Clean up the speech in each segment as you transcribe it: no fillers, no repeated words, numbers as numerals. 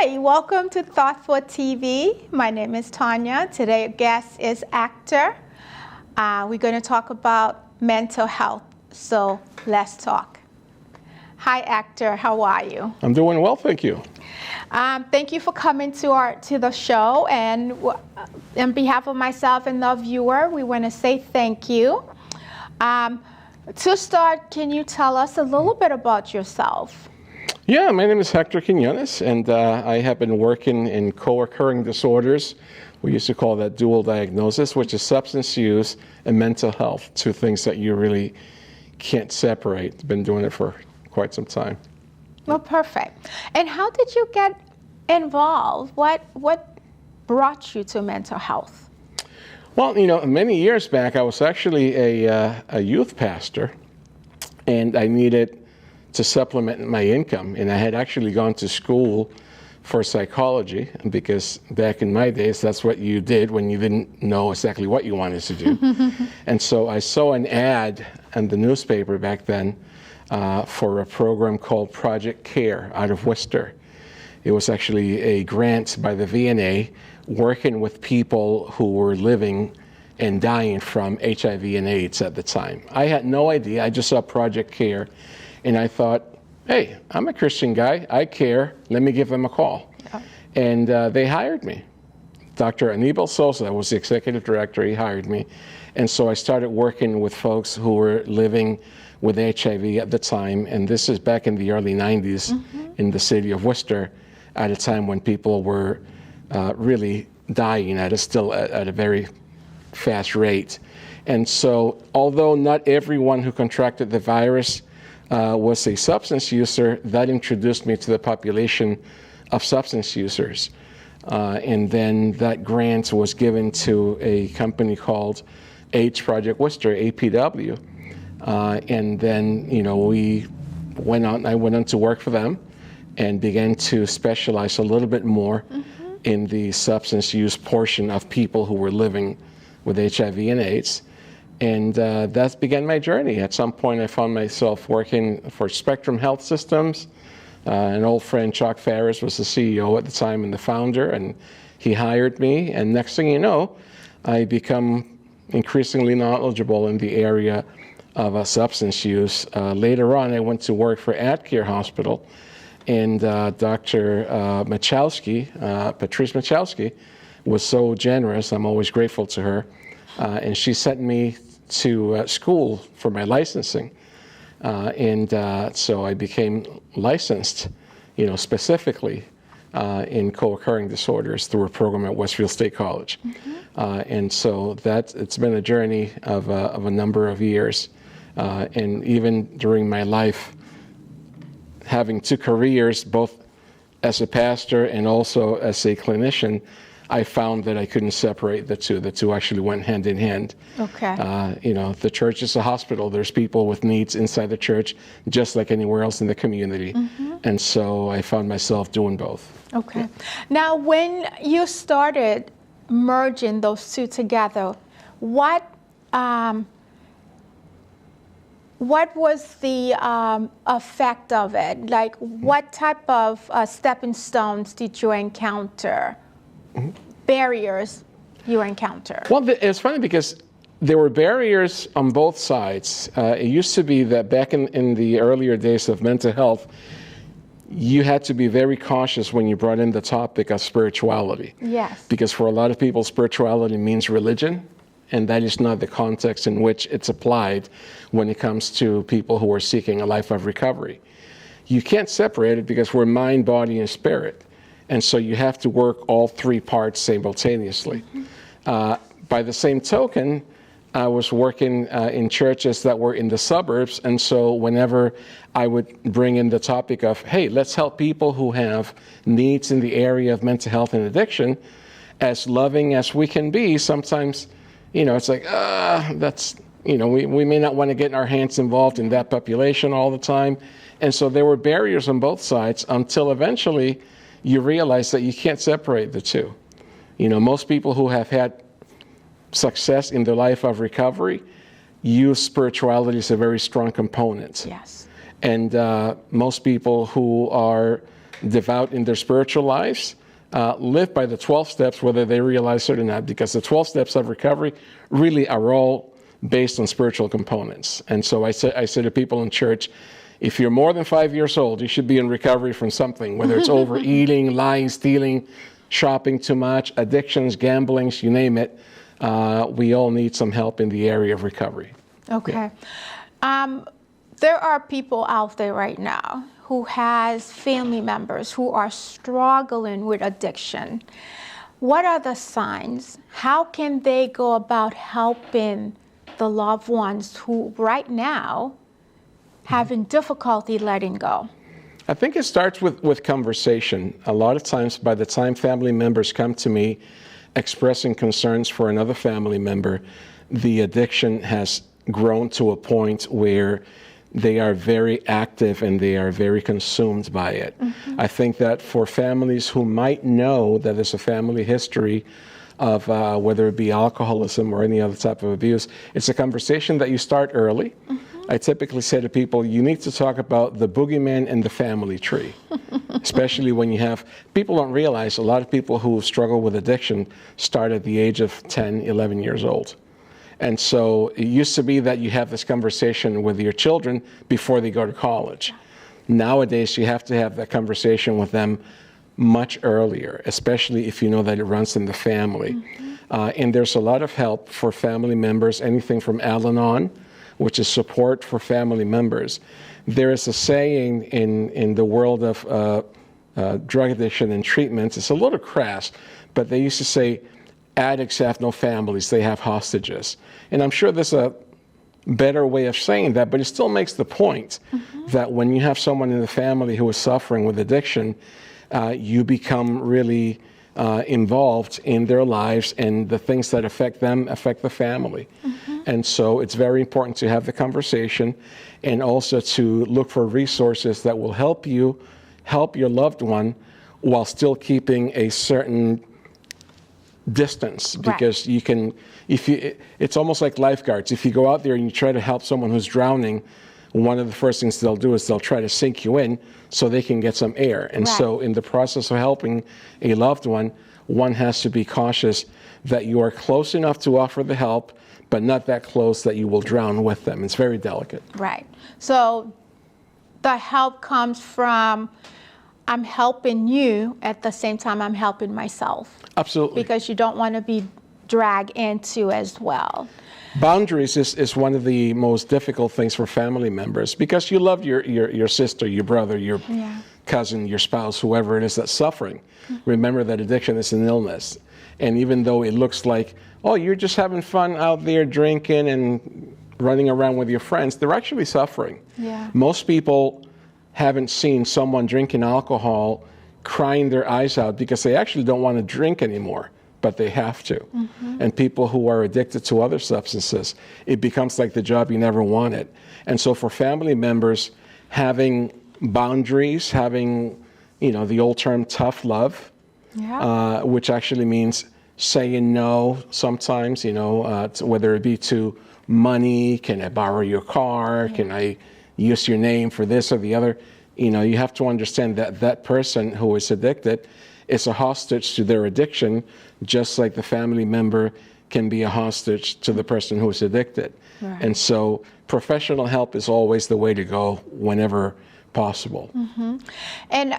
Hi, welcome to Thoughtful TV. My name is Taina. Today's guest is Hector. We're going to talk about mental health. So let's talk. Hi, Hector. How are you? I'm doing well, thank you. Thank you for coming to the show. And on behalf of myself and the viewer, we want to say thank you. To start, can you tell us a little bit about yourself? Yeah, my name is Hector Quinones, and I have been working in co-occurring disorders. We used to call that dual diagnosis, which is substance use and mental health, two things that you really can't separate. Been doing it for quite some time. Well, perfect. And how did you get involved? What brought you to mental health? Well, many years back, I was actually a youth pastor, and I needed to supplement my income. And I had actually gone to school for psychology, because back in my days, that's what you did when you didn't know exactly what you wanted to do. And so I saw an ad in the newspaper back then for a program called Project CARE out of Worcester. It was actually a grant by the VNA working with people who were living and dying from HIV and AIDS at the time. I had no idea. I just saw Project CARE, and I thought, hey, I'm a Christian guy. I care. Let me give them a call. Yeah. And they hired me. Dr. Anibal Sosa was the executive director. He hired me. And so I started working with folks who were living with HIV at the time. And this is back in the early 90s in the city of Worcester, at a time when people were really dying at a very fast rate. And so although not everyone who contracted the virus was a substance user, that introduced me to the population of substance users. And then that grant was given to a company called AIDS Project Worcester, APW. And then, I went on to work for them and began to specialize a little bit more in the substance use portion of people who were living with HIV and AIDS. And that began my journey. At some point, I found myself working for Spectrum Health Systems. An old friend, Chuck Ferris, was the CEO at the time and the founder, and he hired me. And next thing you know, I become increasingly knowledgeable in the area of substance use. Later on, I went to work for AdCare Hospital, and Dr. Patrice Michalski, was so generous. I'm always grateful to her. And she sent me to school for my licensing. So I became licensed, specifically in co-occurring disorders through a program at Westfield State College. And so it's been a journey of a number of years. And even during my life, having two careers, both as a pastor and also as a clinician, I found that I couldn't separate the two. The two actually went hand in hand. Okay. The church is a hospital. There's people with needs inside the church, just like anywhere else in the community. And so I found myself doing both. Okay. Yeah. Now, when you started merging those two together, what was the effect of it? Like, what type of stepping stones did you encounter? Barriers you encounter? Well, it's funny because there were barriers on both sides. It used to be that back in the earlier days of mental health, you had to be very cautious when you brought in the topic of spirituality. Yes. Because for a lot of people, spirituality means religion, and that is not the context in which it's applied when it comes to people who are seeking a life of recovery. You can't separate it because we're mind, body, and spirit. And so you have to work all three parts simultaneously. By the same token, I was working in churches that were in the suburbs, and so whenever I would bring in the topic of, hey, let's help people who have needs in the area of mental health and addiction, as loving as we can be, sometimes, it's like, we may not want to get our hands involved in that population all the time. And so there were barriers on both sides until eventually you realize that you can't separate the two. Most people who have had success in their life of recovery use spirituality as a very strong component. Yes. And most people who are devout in their spiritual lives, live by the 12 steps, whether they realize it or not, because the 12 steps of recovery really are all based on spiritual components. And so I say to people in church, if you're more than 5 years old, you should be in recovery from something, whether it's overeating, lying, stealing, shopping too much, addictions, gamblings, you name it. We all need some help in the area of recovery. Okay. Yeah. There are people out there right now who has family members who are struggling with addiction. What are the signs? How can they go about helping the loved ones who right now having difficulty letting go? I think it starts with conversation. A lot of times, by the time family members come to me expressing concerns for another family member, the addiction has grown to a point where they are very active and they are very consumed by it. Mm-hmm. I think that for families who might know that there's a family history of whether it be alcoholism or any other type of abuse, it's a conversation that you start early. Mm-hmm. I typically say to people, you need to talk about the boogeyman and the family tree, especially when you have, people don't realize a lot of people who struggle with addiction start at the age of 10, 11 years old. And so it used to be that you have this conversation with your children before they go to college. Nowadays, you have to have that conversation with them much earlier, especially if you know that it runs in the family. Mm-hmm. And there's a lot of help for family members, anything from Al-Anon, which is support for family members. There is a saying in the world of drug addiction and treatments, it's a little crass, but they used to say, addicts have no families, they have hostages. And I'm sure there's a better way of saying that, but it still makes the point that when you have someone in the family who is suffering with addiction, you become really involved in their lives, and the things that affect them affect the family. And so it's very important to have the conversation and also to look for resources that will help you help your loved one while still keeping a certain distance, because you can, it's almost like lifeguards. If you go out there and you try to help someone who's drowning, one of the first things they'll do is they'll try to sink you in so they can get some air. And so in the process of helping a loved one, one has to be cautious that you are close enough to offer the help, but not that close that you will drown with them. It's very delicate. Right. So the help comes from, I'm helping you at the same time I'm helping myself. Absolutely. Because you don't want to be dragged into as well. Boundaries is one of the most difficult things for family members, because you love your sister, your brother, your cousin, your spouse, whoever it is that's suffering. Remember that addiction is an illness. And even though it looks like, oh, you're just having fun out there drinking and running around with your friends, they're actually suffering. Yeah. Most people haven't seen someone drinking alcohol crying their eyes out because they actually don't want to drink anymore, but they have to. And people who are addicted to other substances, it becomes like the job you never wanted. And so for family members, having boundaries, having, the old term tough love, which actually means saying no sometimes, whether it be to money, can I borrow your car, can I use your name for this or the other. You have to understand that that person who is addicted is a hostage to their addiction, just like the family member can be a hostage to the person who is addicted. Right. And so professional help is always the way to go whenever possible. And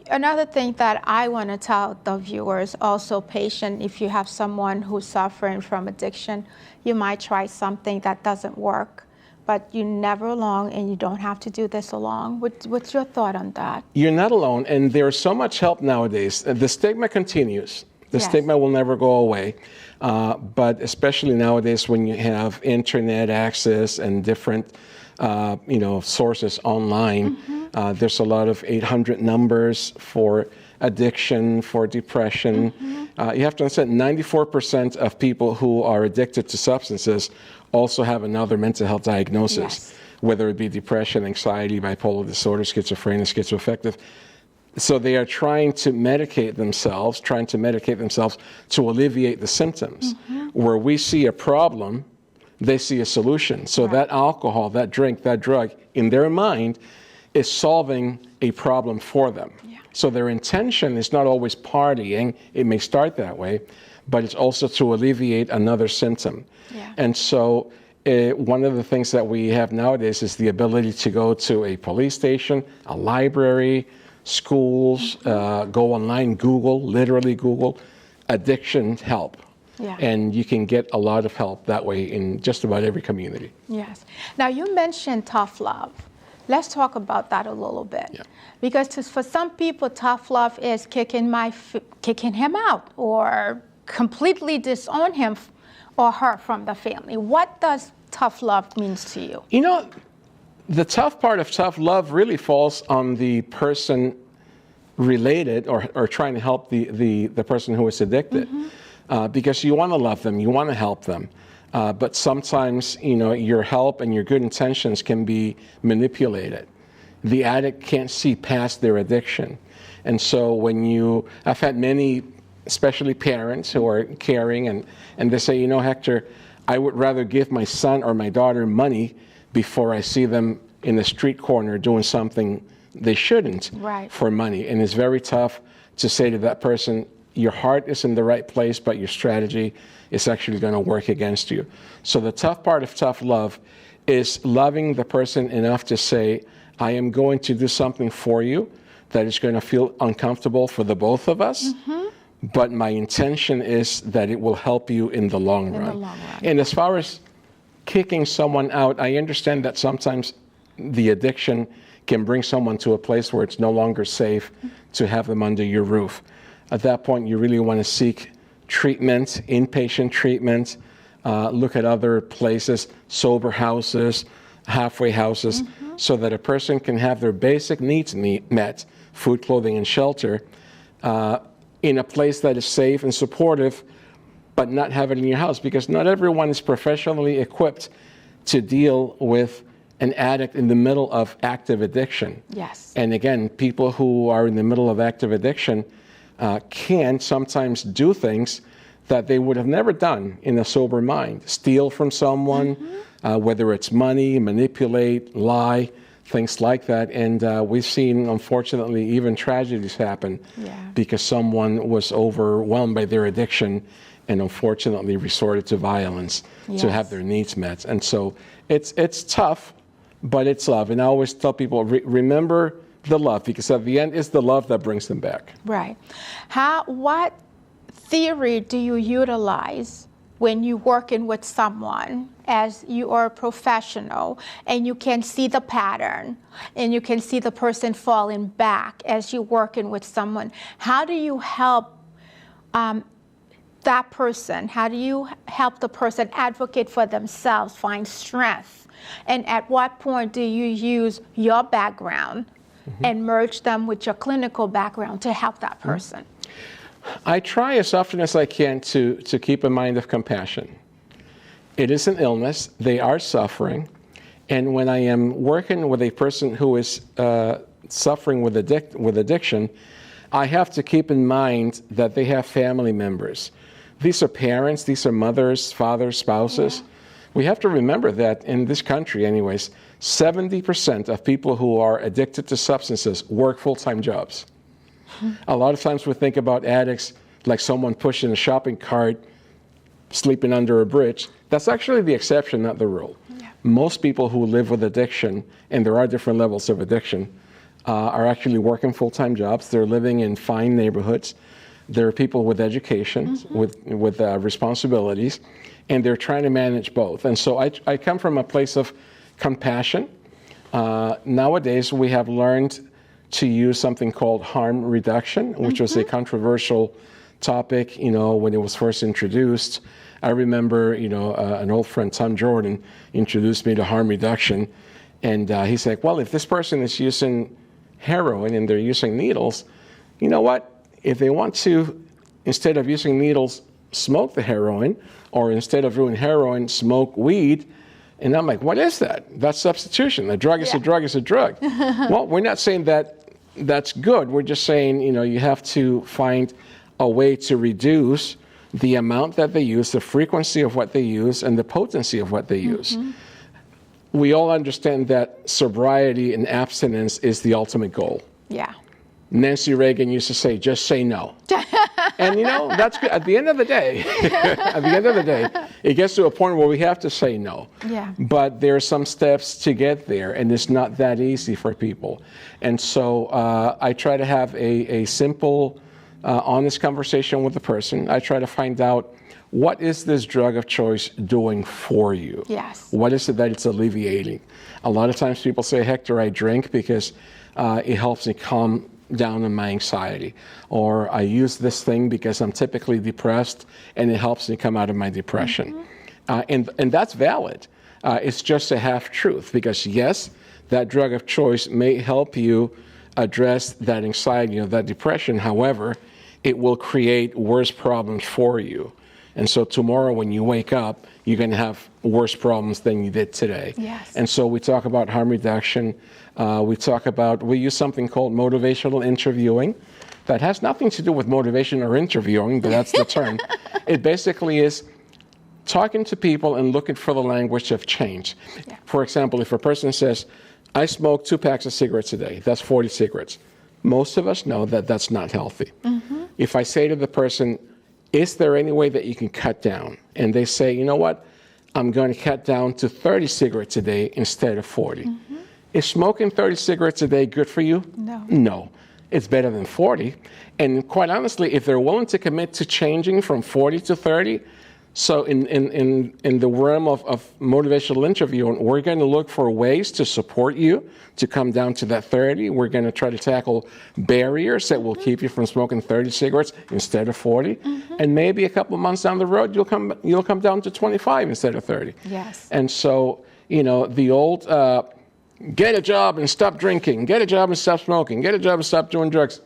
another thing that I want to tell the viewers, also patient, if you have someone who's suffering from addiction, you might try something that doesn't work. But you're never alone, and you don't have to do this alone. What's your thought on that? You're not alone, and there's so much help nowadays. The stigma continues. The stigma will never go away. But especially nowadays when you have internet access and different sources online, there's a lot of 800 numbers for addiction, for depression. You have to understand 94% of people who are addicted to substances also have another mental health diagnosis, whether it be depression, anxiety, bipolar disorder, schizophrenia, schizoaffective. So they are trying to medicate themselves to alleviate the symptoms. Where we see a problem, they see a solution. So that alcohol, that drink, that drug, in their mind, is solving a problem for them. Yeah. So their intention is not always partying. It may start that way, but it's also to alleviate another symptom. Yeah. And so one of the things that we have nowadays is the ability to go to a police station, a library, schools, go online, literally Google addiction help. Yeah. And you can get a lot of help that way in just about every community. Yes. Now, you mentioned tough love. Let's talk about that a little bit. Yeah. Because for some people, tough love is kicking him out or completely disown him or her from the family. What does tough love means to you? You know, the tough part of tough love really falls on the person related or trying to help the person who is addicted. Because you want to love them, you want to help them. But sometimes, your help and your good intentions can be manipulated. The addict can't see past their addiction. And so I've had many, especially parents who are caring, and they say, Hector, I would rather give my son or my daughter money before I see them in the street corner doing something they shouldn't for money. And it's very tough to say to that person, your heart is in the right place, but your strategy is actually going to work against you. So the tough part of tough love is loving the person enough to say, I am going to do something for you that is going to feel uncomfortable for the both of us, but my intention is that it will help you in the long run. And as far as kicking someone out, I understand that sometimes the addiction can bring someone to a place where it's no longer safe to have them under your roof. At that point, you really want to seek treatment, inpatient treatment, look at other places, sober houses, halfway houses, so that a person can have their basic needs met, food, clothing, and shelter, in a place that is safe and supportive, but not have it in your house, because not everyone is professionally equipped to deal with an addict in the middle of active addiction. Yes. And again, people who are in the middle of active addiction can sometimes do things that they would have never done in a sober mind. Steal from someone, whether it's money, manipulate, lie, things like that. And we've seen, unfortunately, even tragedies happen because someone was overwhelmed by their addiction and unfortunately resorted to violence to have their needs met. And so it's tough, but it's love. And I always tell people, remember the love, because at the end, it's the love that brings them back. Right. What theory do you utilize when you're working with someone, as you are a professional and you can see the pattern and you can see the person falling back as you're working with someone? How do you help that person? How do you help the person advocate for themselves, find strength? And at what point do you use your background and merge them with your clinical background to help that person? I try as often as I can to keep a mind of compassion. It is an illness. They are suffering. And when I am working with a person who is suffering with addiction, I have to keep in mind that they have family members. These are parents, these are mothers, fathers, spouses. We have to remember that in this country anyways, 70% of people who are addicted to substances work full-time jobs. A lot of times we think about addicts like someone pushing a shopping cart, sleeping under a bridge. That's actually the exception, not the rule. Most people who live with addiction, and there are different levels of addiction, are actually working full-time jobs. They're living in fine neighborhoods. There are people with education, with responsibilities, and they're trying to manage both. And so I come from a place of compassion. Nowadays, we have learned to use something called harm reduction, which was a controversial topic, when it was first introduced. I remember, an old friend, Tom Jordan, introduced me to harm reduction. And he's like, well, if this person is using heroin and they're using needles, you know what? If they want to, instead of using needles, smoke the heroin, or instead of doing heroin, smoke weed. And I'm like, what is that? That's substitution. A drug is a drug is a drug. Well, we're not saying that that's good. We're just saying, you have to find a way to reduce the amount that they use, the frequency of what they use, and the potency of what they use. we all understand that sobriety and abstinence is the ultimate goal. Yeah. Nancy Reagan used to say, just say no. And that's good. At the end of the day, it gets to a point where we have to say no. Yeah. But there are some steps to get there, and it's not that easy for people. And so I try to have a simple, honest conversation with the person. I try to find out, what is this drug of choice doing for you? Yes. What is it that it's alleviating? A lot of times people say, Hector, I drink because it helps me calm down on my anxiety. Or I use this thing because I'm typically depressed and it helps me come out of my depression. And that's valid. It's just a half truth, because yes, that drug of choice may help you address that anxiety or that depression. However, it will create worse problems for you. And so tomorrow when you wake up, you're going to have worse problems than you did today. Yes. And so we talk about harm reduction. We use something called motivational interviewing. That has nothing to do with motivation or interviewing, but that's the term. It basically is talking to people and looking for the language of change. Yeah. For example, if a person says, I smoke 2 packs of cigarettes a day, that's 40 cigarettes. Most of us know that that's not healthy. Mm-hmm. If I say to the person, is there any way that you can cut down? And they say, you know what? I'm going to cut down to 30 cigarettes a day instead of 40. Mm-hmm. Is smoking 30 cigarettes a day good for you? No. No. It's better than 40. And quite honestly, if they're willing to commit to changing from 40 to 30, so in the realm of motivational interviewing, we're going to look for ways to support you to come down to that 30. We're going to try to tackle barriers that will keep you from smoking 30 cigarettes instead of 40. Mm-hmm. And maybe a couple of months down the road, you'll come down to 25 instead of 30. Yes. And so, the old get a job and stop drinking, get a job and stop smoking, get a job and stop doing drugs.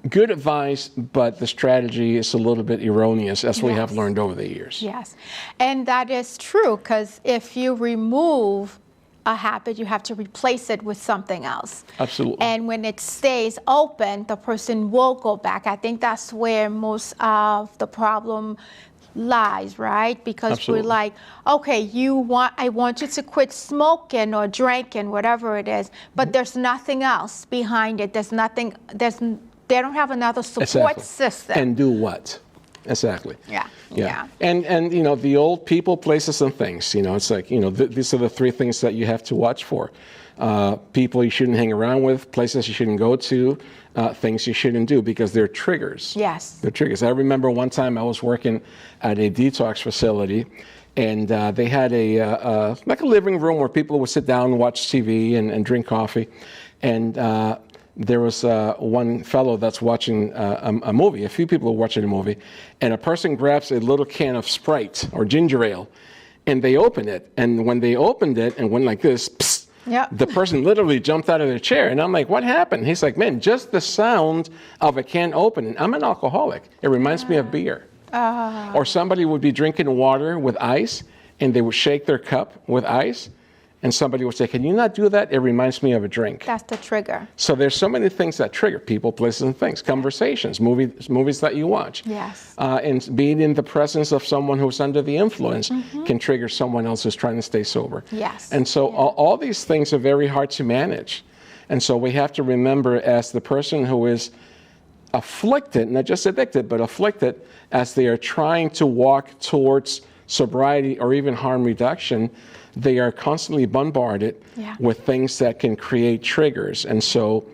Good advice, but the strategy is a little bit erroneous, as we have learned over the years. Yes, and that is true, because if you remove a habit, you have to replace it with something else. Absolutely. And when it stays open, the person will go back. I think that's where most of the problem lies, right? Because Absolutely. We're like, okay, I want you to quit smoking or drinking, whatever it is, but there's nothing else behind it. They don't have another support system. And do what? Exactly. Yeah. And the old people, places, and things. It's like, these are the 3 things that you have to watch for. People you shouldn't hang around with, places you shouldn't go to, things you shouldn't do, because they're triggers. Yes. They're triggers. I remember one time I was working at a detox facility, and they had like a living room where people would sit down and watch TV and drink coffee. And there was one fellow that's watching a movie, a few people are watching a movie, and a person grabs a little can of Sprite or ginger ale, and they open it. And when they opened it and went like this, psst, yep. The person literally jumped out of their chair. And I'm like, what happened? He's like, man, just the sound of a can opening. I'm an alcoholic. It reminds me of beer. Or somebody would be drinking water with ice, and they would shake their cup with ice. And somebody would say, can you not do that? It reminds me of a drink. That's the trigger. So there's so many things that trigger people, places, and things. Conversations, movies that you watch. Yes. And being in the presence of someone who's under the influence can trigger someone else who's trying to stay sober. Yes. And so all these things are very hard to manage. And so we have to remember, as the person who is afflicted, not just addicted, but afflicted, as they are trying to walk towards sobriety or even harm reduction, they are constantly bombarded with things that can create triggers. And so,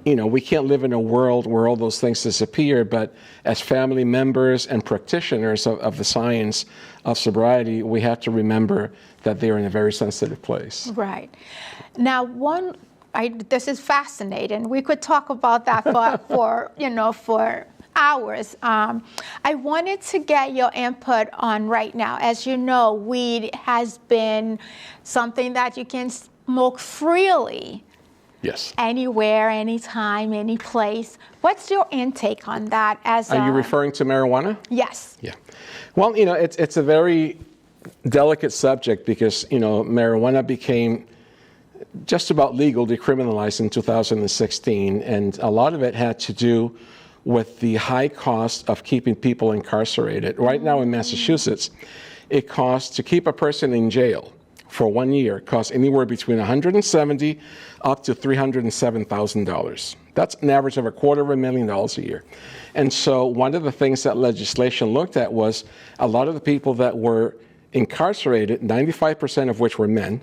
we can't live in a world where all those things disappear, but as family members and practitioners of the science of sobriety, we have to remember that they're in a very sensitive place. Right. Now, this is fascinating. We could talk about that for hours. I wanted to get your input on right now. As you know, weed has been something that you can smoke freely. Yes. Anywhere, anytime, any place. What's your intake on that? Are you referring to marijuana? Yes. Yeah. Well, it's a very delicate subject, because, marijuana became just about legal, decriminalized in 2016, and a lot of it had to do with the high cost of keeping people incarcerated. Right now in Massachusetts, it costs to keep a person in jail for 1 year costs anywhere between $170,000 up to $307,000. That's an average of $250,000 a year. And so one of the things that legislation looked at was a lot of the people that were incarcerated, 95% of which were men,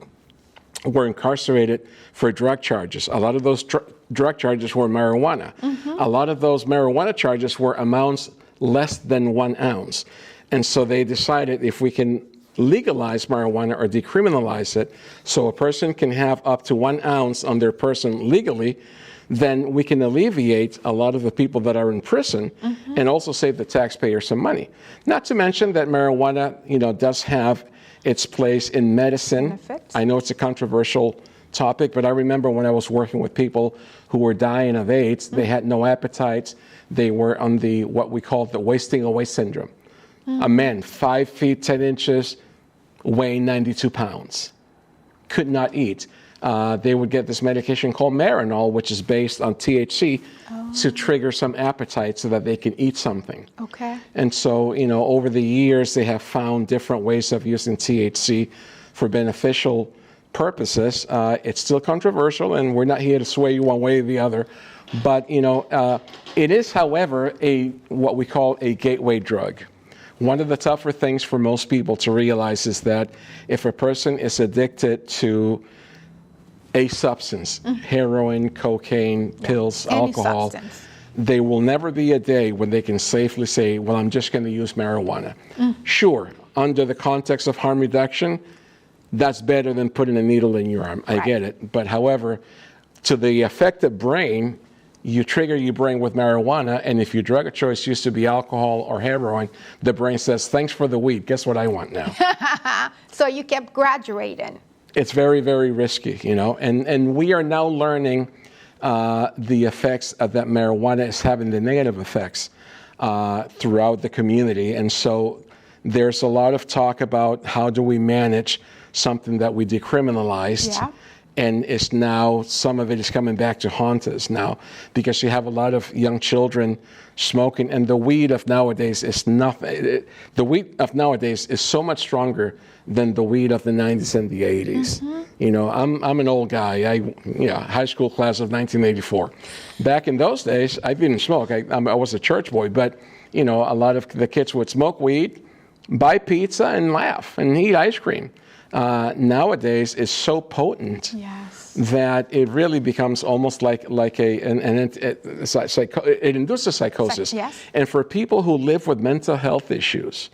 were incarcerated for drug charges. A lot of those drug charges were marijuana. A lot of those marijuana charges were amounts less than 1 ounce. And so they decided if we can legalize marijuana or decriminalize it so a person can have up to 1 ounce on their person legally, then we can alleviate a lot of the people that are in prison and also save the taxpayer some money. Not to mention that marijuana, does have its place in medicine. Benefits. I know it's a controversial topic, but I remember when I was working with people who were dying of AIDS, they had no appetite. They were on what we call the wasting away syndrome. A man, 5 feet, 10 inches, weighing 92 pounds, could not eat. They would get this medication called Marinol, which is based on THC, to trigger some appetite so that they can eat something. Okay. And so, over the years, they have found different ways of using THC for beneficial purposes. It's still controversial, and we're not here to sway you one way or the other. But, it is, however, what we call a gateway drug. One of the tougher things for most people to realize is that if a person is addicted to a substance, heroin, cocaine, pills, Any alcohol, substance. there will never be a day when they can safely say, well, I'm just going to use marijuana. Sure, under the context of harm reduction, that's better than putting a needle in your arm. I get it. But however, to the affected brain, you trigger your brain with marijuana, and if your drug of choice used to be alcohol or heroin, the brain says, thanks for the weed. Guess what I want now? So you kept graduating. It's very, very risky, and we are now learning the effects of that marijuana is having, the negative effects throughout the community. And so there's a lot of talk about how do we manage something that we decriminalized. Yeah. And it's now, some of it is coming back to haunt us now, because you have a lot of young children smoking, and the weed of nowadays is nothing. The weed of nowadays is so much stronger than the weed of the 90s and the 80s. I'm an old guy. High school class of 1984. Back in those days, I didn't smoke. I was a church boy, but a lot of the kids would smoke weed, buy pizza, and laugh and eat ice cream. Nowadays is so potent that it really becomes almost like it induces psychosis. And for people who live with mental health issues,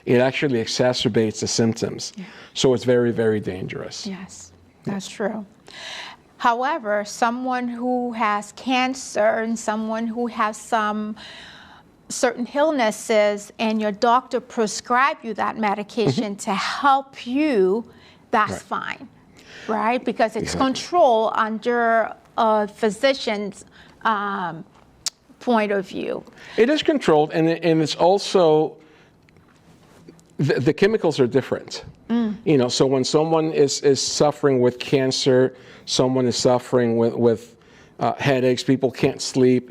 it actually exacerbates the symptoms. So it's very, very dangerous. Yes, that's true. However, someone who has cancer and someone who has some certain illnesses and your doctor prescribe you that medication to help you, that's fine, right? Because it's controlled under a physician's point of view. It is controlled, and it's also, the chemicals are different. So when someone is suffering with cancer, someone is suffering with headaches, people can't sleep,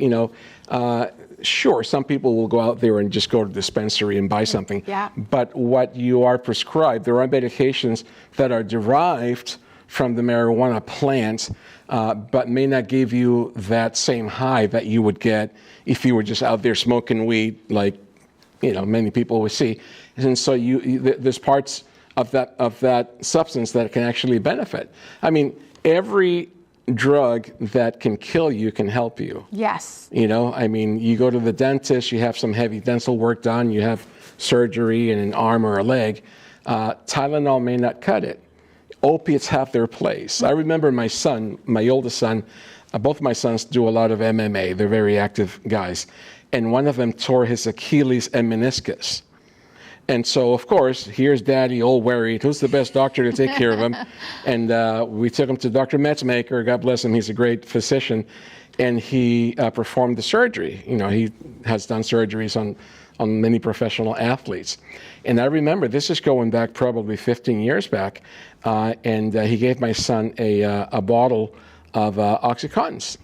sure, some people will go out there and just go to the dispensary and buy something. But what you are prescribed, there are medications that are derived from the marijuana plant, but may not give you that same high that you would get if you were just out there smoking weed, like many people would see. And so there's parts of that substance that can actually benefit. I mean, every drug that can kill you can help you. Yes. You go to the dentist, you have some heavy dental work done, you have surgery in an arm or a leg. Tylenol may not cut it. Opiates have their place. I remember my oldest son, both my sons do a lot of MMA. They're very active guys. And one of them tore his Achilles and meniscus. And so, of course, here's Daddy all worried. Who's the best doctor to take care of him? And we took him to Dr. Metzmaker. God bless him. He's a great physician. And he performed the surgery. He has done surgeries on many professional athletes. And I remember, this is going back probably 15 years back, and he gave my son a bottle of Oxycontins,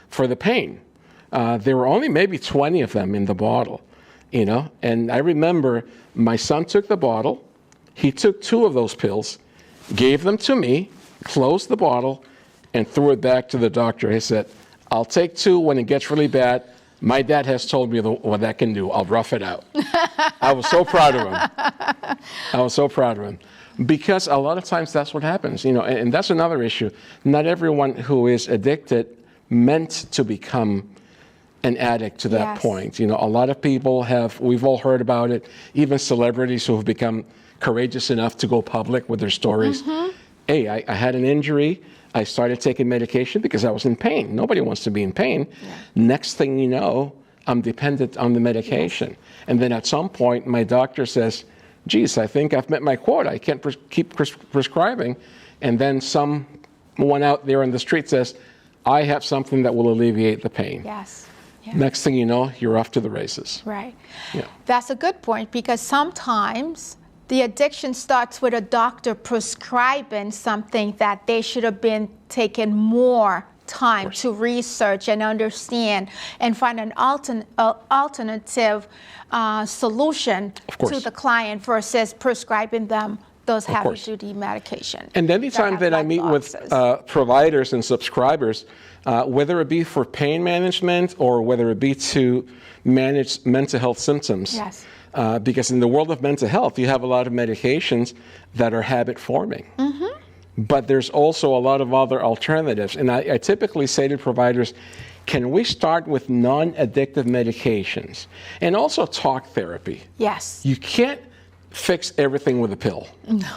for the pain. There were only maybe 20 of them in the bottle. And I remember my son took the bottle, He took 2 of those pills, gave them to me, closed the bottle, and threw it back to the doctor. He said, I'll take 2 when it gets really bad. My dad has told me what that can do. I'll rough it out. I was so proud of him. I was so proud of him. Because a lot of times that's what happens, and that's another issue. Not everyone who is addicted meant to become an addict to that point. A lot of people we've all heard about it, even celebrities who have become courageous enough to go public with their stories. Hey, I had an injury. I started taking medication because I was in pain. Nobody wants to be in pain. Next thing you know, I'm dependent on the medication. And then at some point, my doctor says, geez, I think I've met my quota. I can't keep prescribing. And then someone out there on the street says, I have something that will alleviate the pain. Yes. Yeah. Next thing you know, you're off to the races. Right. Yeah. That's a good point, because sometimes the addiction starts with a doctor prescribing something that they should have been taking more time to research and understand and find an alternative solution to the client versus prescribing them those heavy-duty medication. And anytime that I meet with providers and subscribers, whether it be for pain management or whether it be to manage mental health symptoms, because in the world of mental health, you have a lot of medications that are habit-forming. But there's also a lot of other alternatives. And I typically say to providers, can we start with non-addictive medications? And also talk therapy. Yes. You can't fix everything with a pill. No.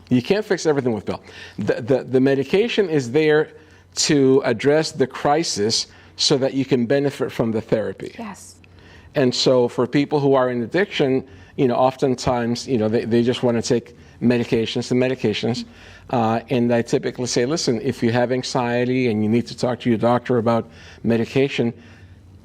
You can't fix everything with a pill. The medication is there to address the crisis so that you can benefit from the therapy. Yes. And so for people who are in addiction, oftentimes, they just want to take medications. And I typically say, listen, if you have anxiety and you need to talk to your doctor about medication,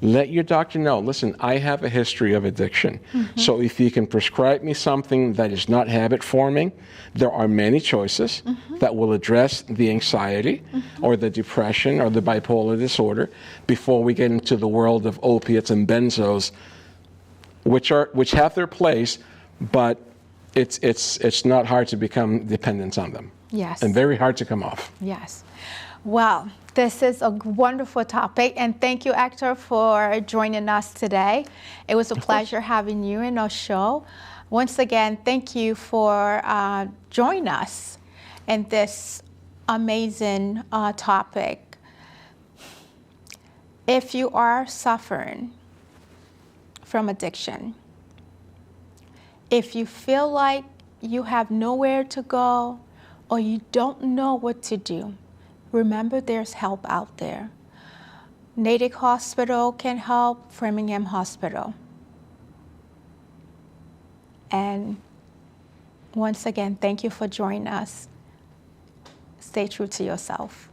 let your doctor know, listen, I have a history of addiction. So if you can prescribe me something that is not habit forming, there are many choices that will address the anxiety or the depression or the bipolar disorder before we get into the world of opiates and benzos, which have their place, but it's not hard to become dependent on them. Yes. And very hard to come off. Yes. Well, this is a wonderful topic, and thank you, Hector, for joining us today. It was a pleasure having you in our show. Once again, thank you for joining us in this amazing topic. If you are suffering from addiction, if you feel like you have nowhere to go or you don't know what to do, remember there's help out there. Natick Hospital can help, Framingham Hospital. And once again, thank you for joining us. Stay true to yourself.